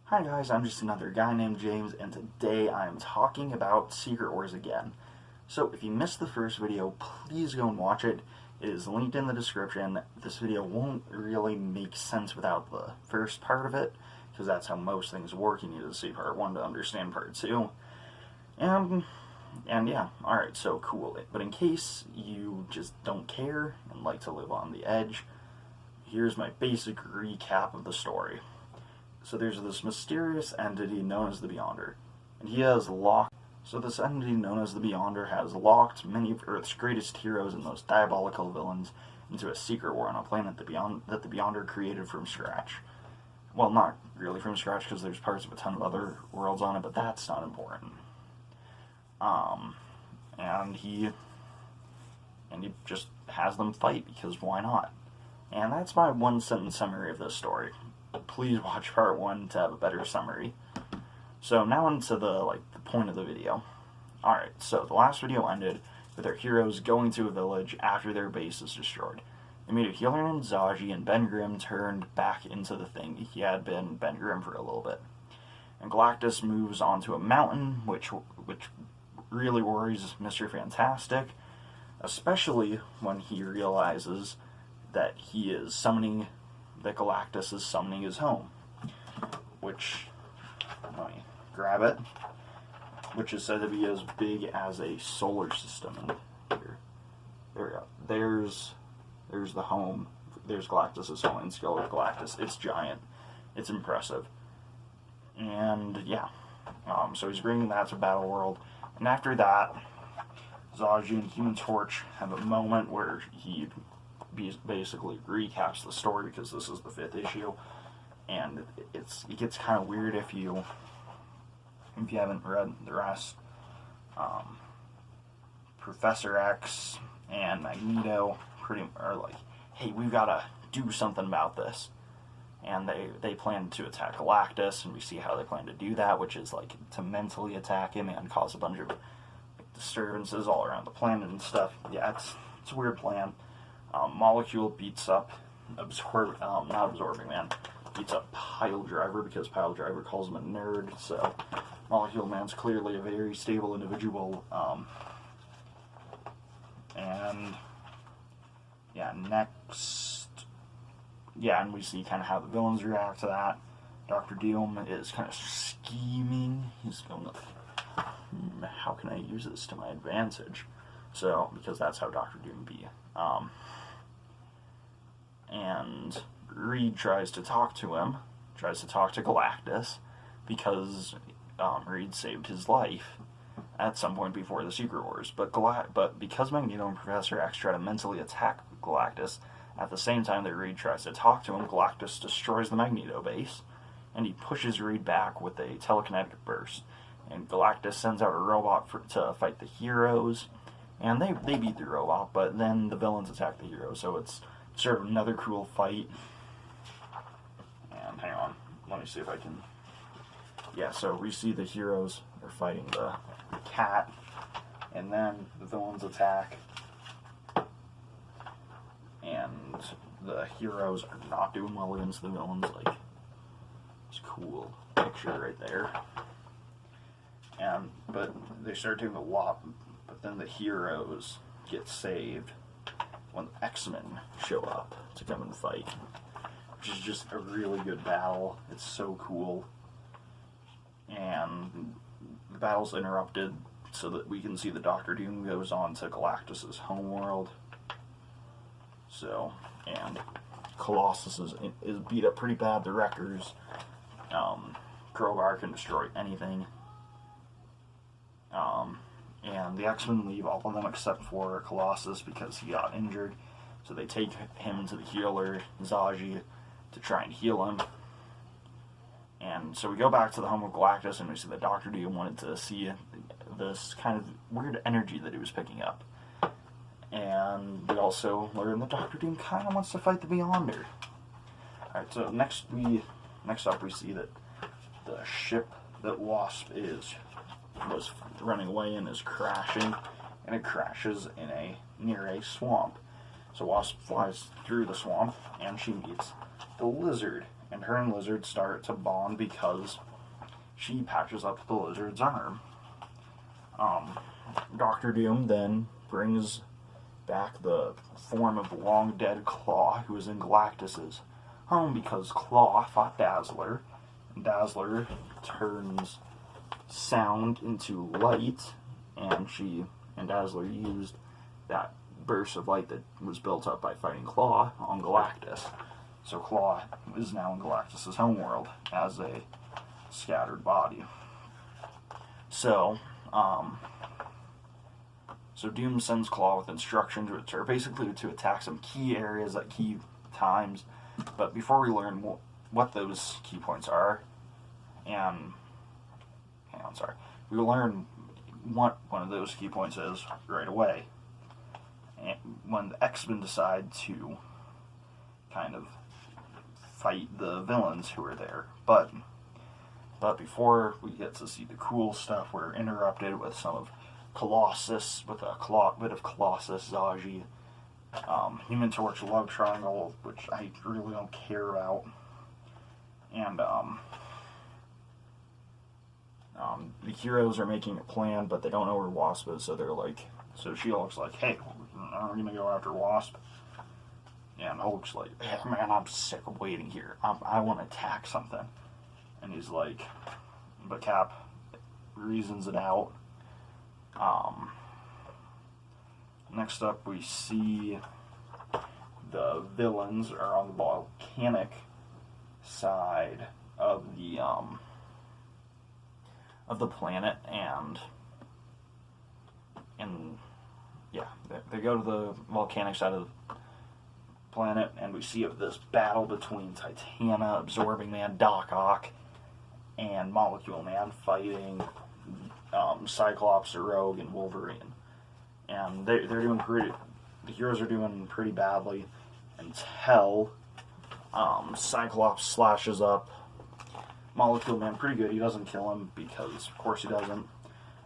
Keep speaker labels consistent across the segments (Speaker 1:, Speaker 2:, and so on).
Speaker 1: Hi guys, I'm just another guy named James, and today I am talking about Secret Wars again. So if you missed the first video, please go and watch it. It is linked in the description. This video won't really make sense without the first part of it, because that's how most things work. You need to see part 1 to understand part 2. And yeah, alright, so cool. But in case you just don't care and like to live on the edge, here's my basic recap of the story. So there's this mysterious entity known as the Beyonder, and he has locked. So this entity known as the Beyonder has locked many of Earth's greatest heroes and most diabolical villains into a secret war on a planet that the Beyonder created from scratch. Well, not really from scratch, because there's parts of a ton of other worlds on it, but that's not important. And he just has them fight, because why not? And that's my one-sentence summary of this story. Please watch part 1 to have a better summary. So now into the point of the video. Alright, so the last video ended with our heroes going to a village after their base is destroyed. They meet a healer named Zaji, and Ben Grimm turned back into the thing he had been, Ben Grimm, for a little bit. And Galactus moves onto a mountain, which really worries Mr. Fantastic, especially when he realizes that Galactus is summoning his home, which, let me grab it, which is said to be as big as a solar system. And here, there we go. There's the home. There's Galactus' home in scale of Galactus. It's giant. It's impressive. And yeah, so he's bringing that to Battle World, and after that, Zaji and Human Torch have a moment where he basically recaps the story, because this is the 5th issue, and it gets kind of weird if you haven't read the rest. Professor X and Magneto are like, hey, we've got to do something about this, and they plan to attack Galactus, and we see how they plan to do that, which is to mentally attack him and cause a bunch of disturbances all around the planet and stuff. Yeah, it's a weird plan. Molecule beats up beats up Pile Driver, because Pile Driver calls him a nerd, so Molecule Man's clearly a very stable individual. And yeah, and we see kind of how the villains react to that. Dr. Doom is kind of scheming. He's going like, how can I use this to my advantage? So, because that's how Dr. Doom be. And Reed tries to talk to Galactus, because Reed saved his life at some point before the Secret Wars. But because Magneto and Professor X try to mentally attack Galactus, at the same time that Reed tries to talk to him, Galactus destroys the Magneto base, and he pushes Reed back with a telekinetic burst. And Galactus sends out a robot to fight the heroes, and they beat the robot, but then the villains attack the heroes, so it's sort of another cool fight. And hang on, let me see if I can. Yeah, so we see the heroes are fighting the cat, and then the villains attack, and the heroes are not doing well against the villains. It's a cool picture right there. But they start doing a lot, but then the heroes get saved when the X-Men show up to come and fight, which is just a really good battle. It's so cool. And the battle's interrupted so that we can see the Dr. Doom goes on to Galactus' homeworld. So, and Colossus is beat up pretty bad. The Wreckers, Crowbar can destroy anything. And the X-Men leave, all of them except for Colossus, because he got injured. So they take him to the healer, Zaji, to try and heal him. And so we go back to the home of Galactus, and we see that Dr. Doom wanted to see this kind of weird energy that he was picking up. And we also learn that Dr. Doom kind of wants to fight the Beyonder. Alright, so next up we see that the ship that Wasp was running away in is crashing, and it crashes near a swamp. So Wasp flies through the swamp, and she meets the Lizard, and her and Lizard start to bond because she patches up the Lizard's arm. Doctor Doom then brings back the form of the long-dead Claw, who was in Galactus's home because Claw fought Dazzler, and Dazzler turns sound into light, and Dazzler used that burst of light that was built up by fighting Claw on Galactus. So Claw is now in Galactus's homeworld as a scattered body. So Doom sends Claw with instructions which are basically to attack some key areas at key times. But before we learn what those key points are, we will learn what one of those key points is right away. And when the X-Men decide to kind of fight the villains who are there. But before we get to see the cool stuff, we're interrupted with some of Colossus, with a bit of Colossus, Zagi, Human Torch love triangle, which I really don't care about, and the heroes are making a plan, but they don't know where Wasp is, so She-Hulk's like, hey, are we gonna go after Wasp? And Hulk's like, hey, man, I'm sick of waiting here. I want to attack something. And he's like, but Cap reasons it out. Next up, we see the villains are on the volcanic side of the planet, and they go to the volcanic side of the planet, and we see this battle between Titania, Absorbing Man, Doc Ock, and Molecule Man fighting Cyclops, Rogue, and Wolverine. And they're doing pretty. The heroes are doing pretty badly until Cyclops slashes up Molecule Man pretty good. He doesn't kill him because, of course, he doesn't.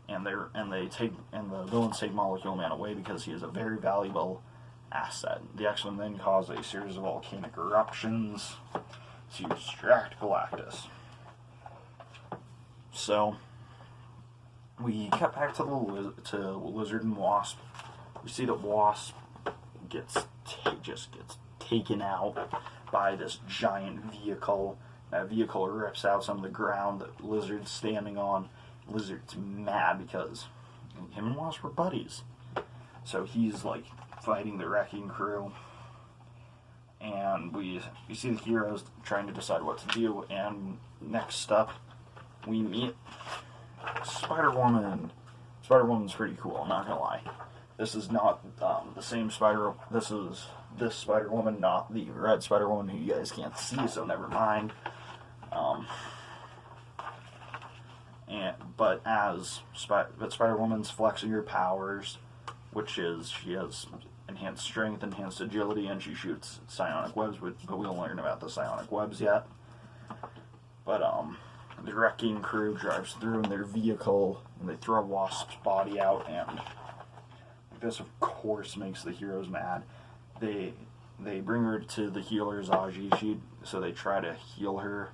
Speaker 1: And the villains take Molecule Man away because he is a very valuable asset. The X-Men then cause a series of volcanic eruptions to distract Galactus. So we cut back to Lizard and Wasp. We see that Wasp just gets taken out by this giant vehicle. That vehicle rips out some of the ground that Lizard's standing on. Lizard's mad because him and Wasp were buddies. So he's like fighting the wrecking crew. And we see the heroes trying to decide what to do. And next up, we meet Spider-Woman. Spider-Woman's pretty cool, I'm not gonna lie. This is not the same This is this Spider-Woman, not the red Spider-Woman who you guys can't see, so never mind. But Spider-Woman's flexing her powers, which is she has enhanced strength, enhanced agility, and she shoots psionic webs. But we don't learn about the psionic webs yet. But the wrecking crew drives through in their vehicle, and they throw Wasp's body out, and this, of course, makes the heroes mad. They bring her to the healer Zagi, so they try to heal her,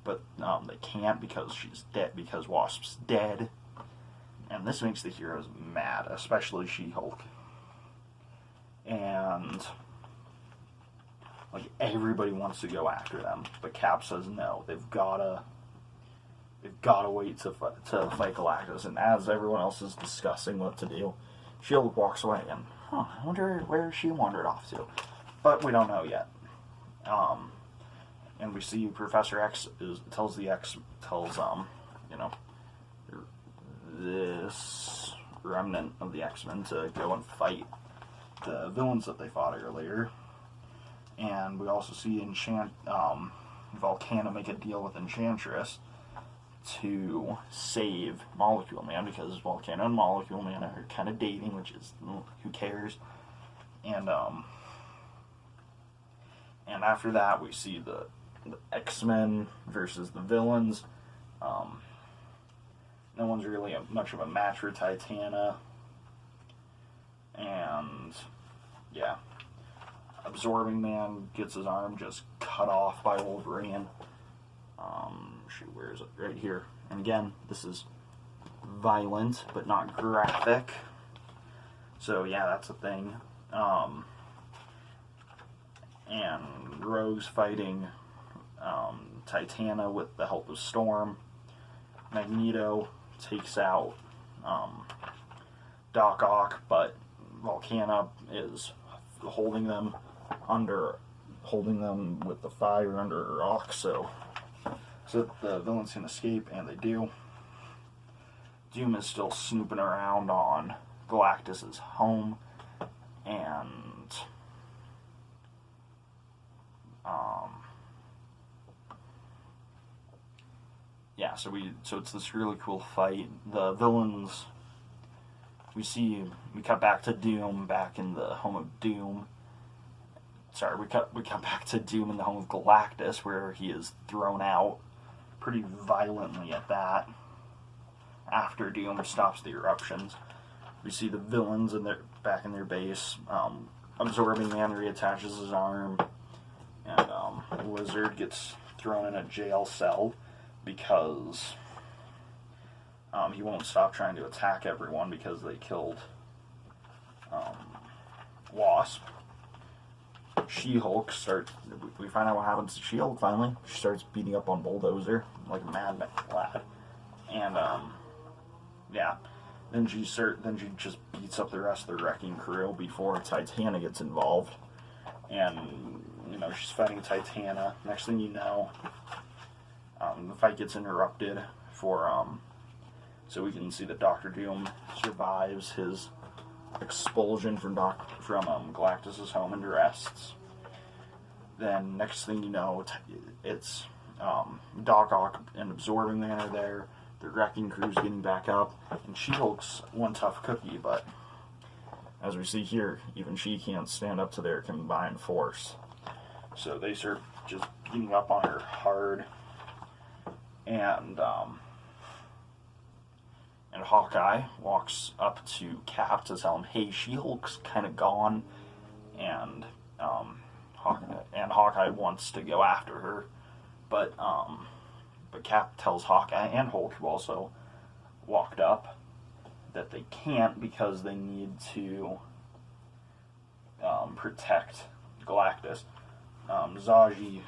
Speaker 1: but they can't because she's dead, because Wasp's dead. And this makes the heroes mad, especially She-Hulk. And everybody wants to go after them, but Cap says no. They've gotta wait to fight Galactus. And as everyone else is discussing what to do, She-Hulk walks away, and I wonder where she wandered off to. But we don't know yet. And we see Professor X tells this remnant of the X-Men to go and fight the villains that they fought earlier. And we also see Volcana make a deal with Enchantress to save Molecule Man, because Volcana and Molecule Man are kind of dating, which is, who cares? And after that, we see the X-Men versus the villains. No one's really much of a match for Titania. And, yeah. Absorbing Man gets his arm just cut off by Wolverine. Shoot, where is it? Right here. And again, this is violent, but not graphic. So yeah, that's a thing. And Rogue's fighting Titania with the help of Storm. Magneto takes out Doc Ock, but Volcana is holding them with the fire under a rock, so the villains can escape, and they do. Doom is still snooping around on Galactus's home, and yeah, so it's this really cool fight. The villains, we cut back to Doom back in the home of Doom. Sorry, we cut back to Doom in the home of Galactus, where he is thrown out pretty violently at that. After Doom stops the eruptions, we see the villains back in their base. Absorbing Man reattaches his arm, and Lizard gets thrown in a jail cell because he won't stop trying to attack everyone because they killed Wasp. She-Hulk we find out what happens to She-Hulk finally. She starts beating up on Bulldozer like a mad lad. And yeah, then she just beats up the rest of the wrecking crew before Titania gets involved. And she's fighting Titania. Next thing you know, the fight gets interrupted so we can see that Doctor Doom survives his expulsion from Galactus's home and rests. Then next thing you know, it's Doc Ock and Absorbing Man are there. The wrecking crew's getting back up, and She-Hulk's one tough cookie, but as we see here, even she can't stand up to their combined force. So they start just beating up on her hard, and Hawkeye walks up to Cap to tell him, hey, She-Hulk's kind of gone, and Hawkeye wants to go after her, but Cap tells Hawkeye and Hulk, who also walked up, that they can't because they need to protect Galactus. Zsaji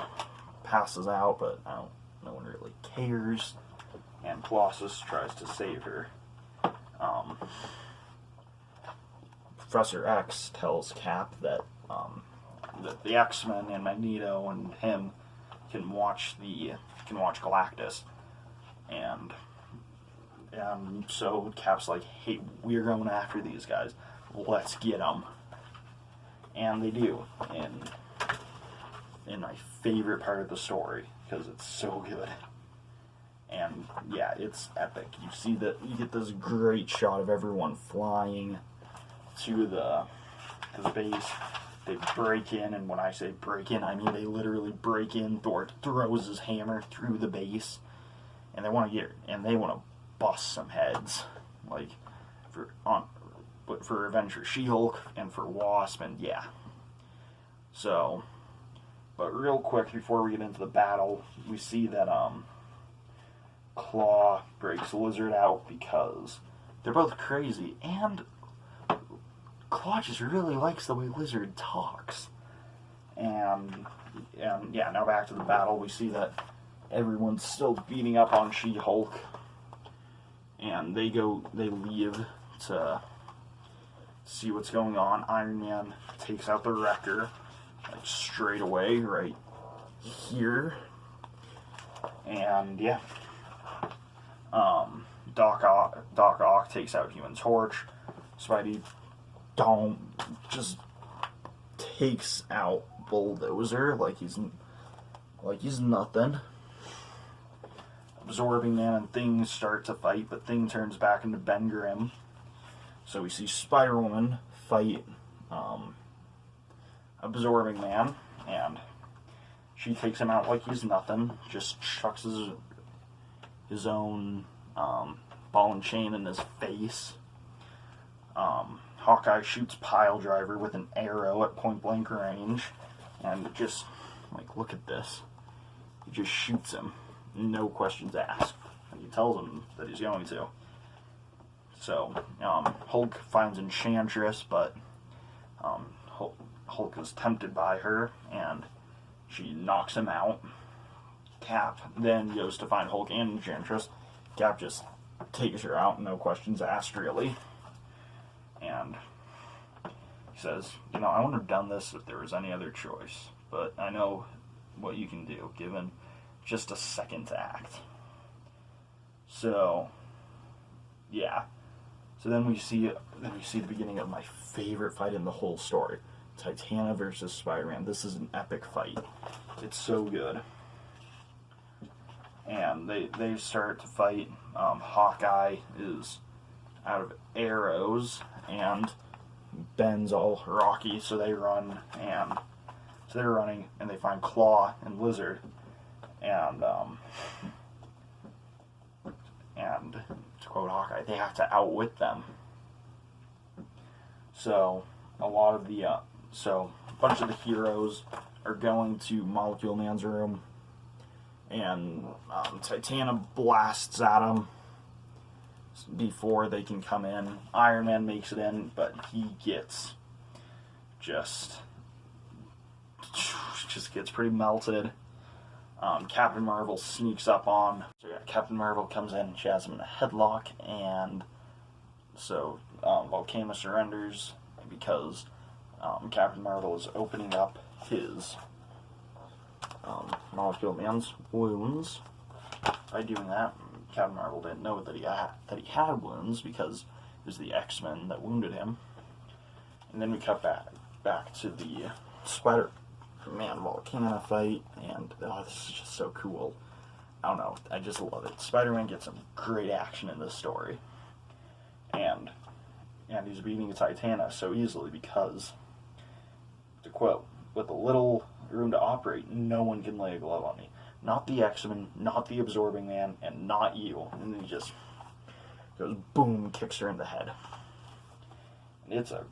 Speaker 1: passes out, but no one really cares, and Colossus tries to save her. Professor X tells Cap that the X-Men and Magneto and him can watch Galactus, and so Cap's like, hey, we're going after these guys, let's get them. And they do, in my favorite part of the story, because it's so good. And yeah, it's epic. You get this great shot of everyone flying to the base. They break in, and when I say break in, I mean they literally break in. Thor throws his hammer through the base, and they want to bust some heads, like for revenge for She-Hulk and for Wasp, and yeah. So, but real quick before we get into the battle, we see that Claw breaks Lizard out because they're both crazy, and Claw just really likes the way Lizard talks. And yeah, now back to the battle. We see that everyone's still beating up on She-Hulk, and they leave to see what's going on. Iron Man takes out the Wrecker, like straight away, right here. And yeah, Doc Ock takes out Human Torch. Spidey just takes out Bulldozer like he's nothing. Absorbing Man and Thing start to fight, but Thing turns back into Ben Grimm. So we see Spider-Woman fight Absorbing Man, and she takes him out like he's nothing. Just chucks his own ball and chain in his face. Hawkeye shoots Piledriver with an arrow at point blank range, and just, like, look at this. He just shoots him, no questions asked. And he tells him that he's going to. So, Hulk finds Enchantress, but Hulk is tempted by her, and she knocks him out. Cap then goes to find Hulk and Enchantress. Cap just takes her out, no questions asked, really. And he says, I wouldn't have done this if there was any other choice, but I know what you can do, given just a second to act. So, yeah. So then we see the beginning of my favorite fight in the whole story. Titania versus Spider-Man. This is an epic fight. It's so good. And they start to fight. Hawkeye is out of arrows, and Ben's all rocky, so they run, and so they're running, and they find Claw and Lizard, and to quote Hawkeye, they have to outwit them. So a bunch of the heroes are going to Molecule Man's room, and Titania blasts at them before they can come in. Iron Man makes it in, but he gets just gets pretty melted. Captain Marvel sneaks up on. So yeah, Captain Marvel comes in, she has him in a headlock, and so Volcano surrenders because Captain Marvel is opening up his Molecule Man's wounds. By doing that, Captain Marvel didn't know that he had wounds because it was the X-Men that wounded him. And then we cut back to the Spider-Man Volcano fight, and this is just so cool. I don't know, I just love it. Spider-Man gets some great action in this story, and he's beating Titania so easily because, to quote, with a little room to operate, no one can lay a glove on me. Not the X-Men, not the Absorbing Man, and not you. And then he just goes boom, kicks her in the head. And it's a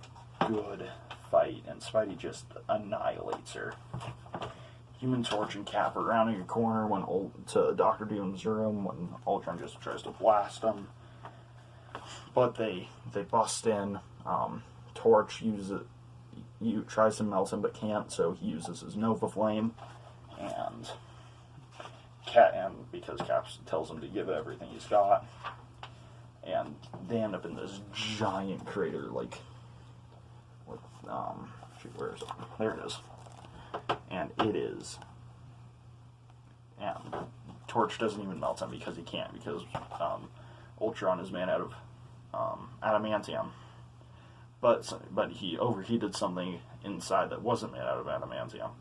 Speaker 1: good fight, and Spidey just annihilates her. Human Torch and Cap are rounding a corner to Doctor Doom's room when Ultron just tries to blast them. But they bust in. Torch tries to melt him but can't, so he uses his Nova Flame, and because Cap tells him to give it everything he's got, and they end up in this giant crater, where is it? There it is. And it is. And Torch doesn't even melt him because he can't, because Ultron is made out of adamantium. But he overheated something inside that wasn't made out of adamantium.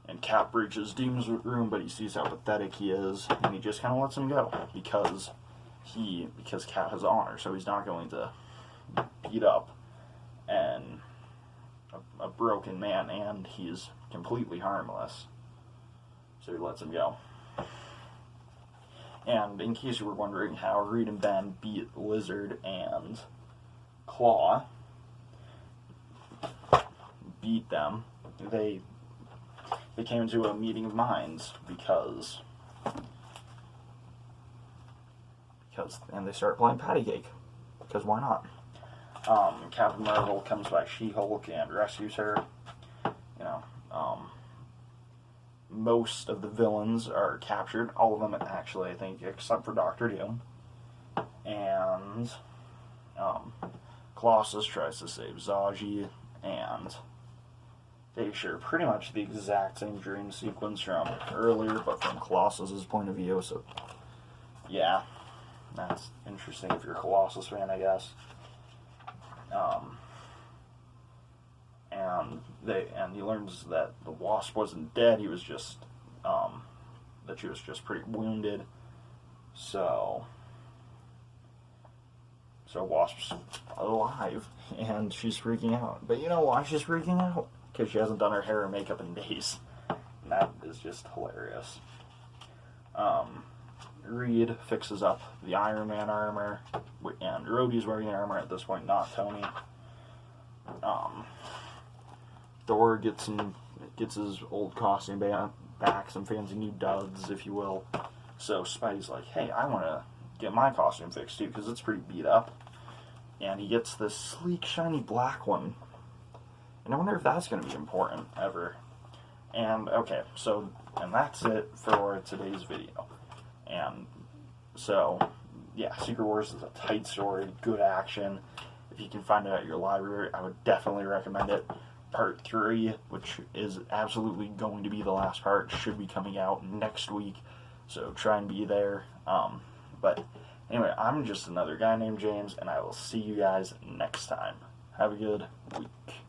Speaker 1: And Cap breaches Doom's room, but he sees how pathetic he is, and he just kind of lets him go because Cap has honor, so he's not going to beat up a broken man, and he's completely harmless. So he lets him go. And in case you were wondering how Reed and Ben beat Lizard and Claw, they came to a meeting of minds because and they start playing patty cake, because why not? Captain Marvel comes by She-Hulk and rescues her. Most of the villains are captured, all of them actually, I think, except for Doctor Doom. And Colossus tries to save Zsaji, and they share pretty much the exact same dream sequence from earlier, but from Colossus's point of view, so yeah, that's interesting if you're a Colossus fan, I guess. And he learns that the Wasp wasn't dead, he was just, that she was just pretty wounded, so Wasp's alive, and she's freaking out. But you know why she's freaking out? Because she hasn't done her hair and makeup in days. And that is just hilarious. Reed fixes up the Iron Man armor, and Rhodey's wearing the armor at this point, not Tony. Thor gets his old costume back, some fancy new duds, if you will. So Spidey's like, hey, I want to get my costume fixed too, because it's pretty beat up. And he gets this sleek, shiny black one. And I wonder if that's going to be important ever. And, okay, so, and that's it for today's video. And so, yeah, Secret Wars is a tight story, good action. If you can find it at your library, I would definitely recommend it. Part 3, which is absolutely going to be the last part, should be coming out next week. So try and be there. But anyway, I'm just another guy named James, and I will see you guys next time. Have a good week.